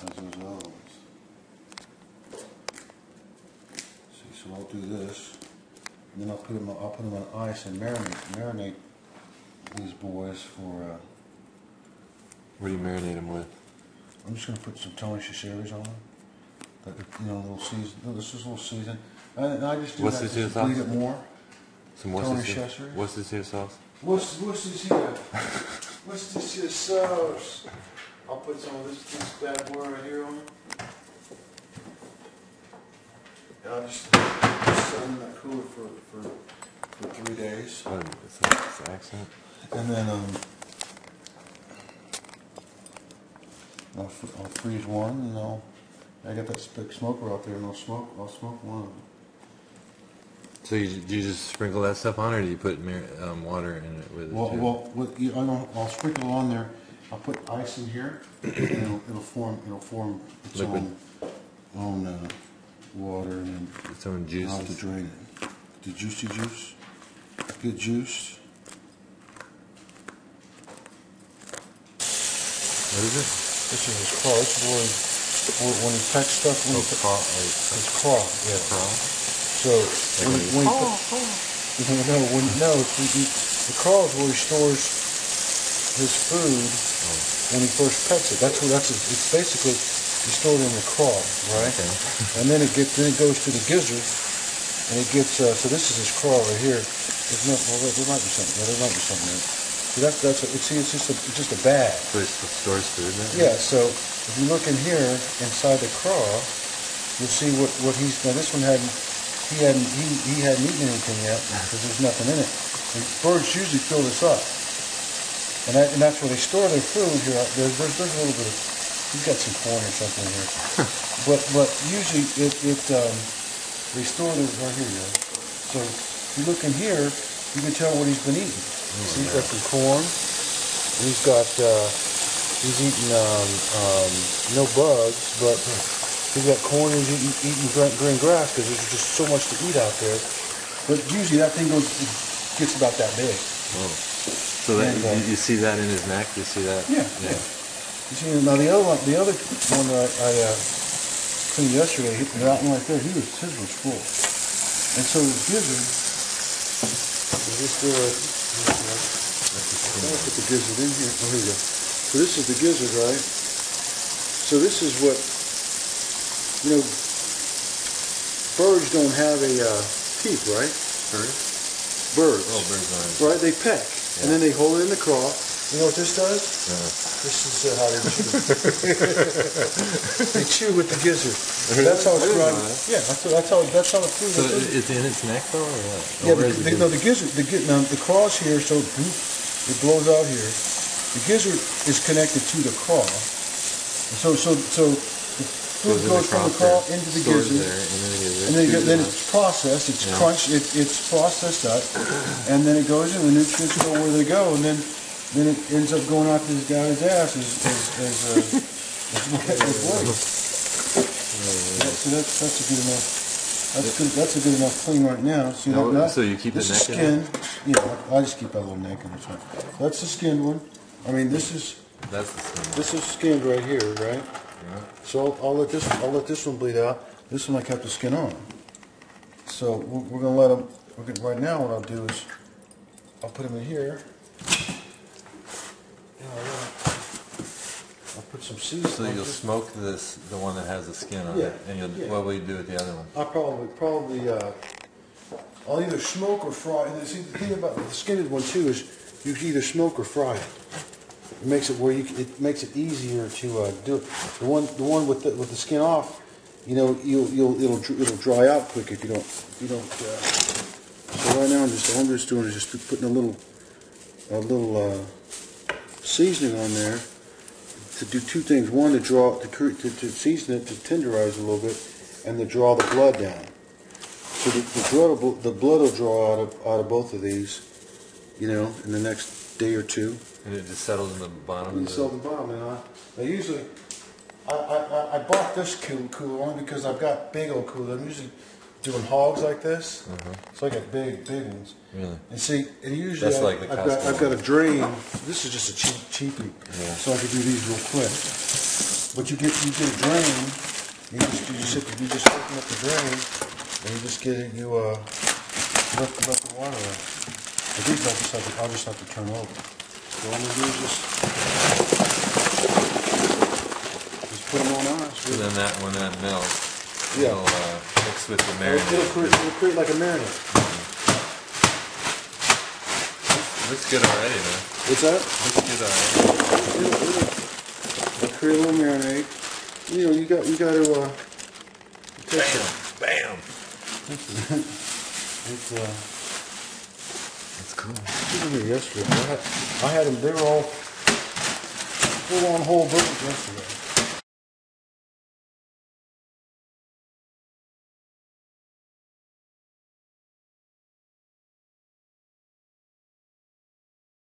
as those other ones. See, so I'll do this, and then I'll put them on ice and marinate these boys for. What do you marinate them with? I'm just gonna put some Tony Chachere's on them. A little season. No, this is a little season. And I just do what's that this to bleed it more. Some Tony Chachere's. What's this here sauce? What's this here? What's this here sauce? I'll put some of this bad boy right here on it. And I'll just set them in that cooler for 3 days. What is this accent? And then I'll freeze one, and I got that big smoker out there, and I'll smoke one of them. So do you just sprinkle that stuff on, or do you put water in it with it? I'll sprinkle it on there. I'll put ice in here, and it'll form its liquid. own water, and then its own juice. I'll have to drain it. The juicy juice, good juice. What is it? This is his claw. This is when he pecks stuff. His claw. Yeah. Claw. So when he the claw is where he stores his food when he first pecks it. It's basically you store it in the claw, right? Okay. And then it goes to the gizzard, and it gets. So this is his claw right here. There might be something. Yeah, there might be something in it. See, it's just a bag. So it stores food then? Yeah. So if you look in here inside the claw, you'll see what he's. Now this one he hadn't eaten anything yet because there's nothing in it. And birds usually fill this up, and that's where they store their food. Here, there's a little bit of. He's got some corn or something in here, but usually they store this right here. Yeah. So if you look in here, you can tell what he's been eating. See, he's got some corn. He's eating no bugs, but. He's got corn, he's eating green grass because there's just so much to eat out there. But usually that thing gets about that big. Oh. So you see that in his neck? You see that? Yeah. You see, now the other one that I cleaned yesterday, that one right there, his was full. And so his gizzard, I'll put the gizzard in here. Oh, here you go. So this is the gizzard, right? So this is what. Birds don't have a teeth, right? Birds. Oh, birds aren't. Right, they peck, and then they hold it in the claw. You know what this does? This is how they chew. They chew with the gizzard. That's how it's grinding. Yeah, that's how the food. So it's in its neck though, or what? Yeah, the gizzard. Now the claw's here, so it blows out here. The gizzard is connected to the claw, so. Food goes from the claw into the gizzard, and then it's processed, it's crunched, it's processed up, and then it goes in, the nutrients go where they go, and then it ends up going out to his guy's ass as waste. So that's a good enough. That's a good enough clean right now. See that? So you keep the neck in? Yeah, I just keep that little neck in this one. That's the skinned one. I mean, this is skinned right here, right? Yeah. So I'll let this one bleed out. This one I kept the skin on. So we're gonna let them. Right now, what I'll do is I'll put them in here. I'll put some seasoning. So you'll smoke the one that has the skin on it, and what will you do with the other one? I'll probably I'll either smoke or fry. And see, the thing about the skinned one too is you can either smoke or fry it. It makes it makes it easier to do it. The one with the skin off, it'll dry out quick if you don't. So right now all I'm just doing is just putting a little seasoning on there to do two things. One, to season it, to tenderize a little bit, and to draw the blood down. So the blood will draw out of both of these, in the next day or two. And it just settles in the bottom. It settles in the bottom, and I bought this cooler only because I've got big old cooler. I'm usually doing hogs like this, so I got big ones. Really? And see, and usually I've got a drain. This is just a cheapie, so I can do these real quick. But you get a drain. You just open up the drain, and you just get it. You let the water out. I think I'll just have to turn over. So all I'm gonna do is just put them on ice. So then when that melts, yeah, it'll mix with the marinade. It'll create like a marinade. Looks good already, man. What's that? Looks good already. It'll create a little marinade. You know, you got to take it. Bam! It's cool. I was here yesterday. I had them. They were all full on whole birds yesterday.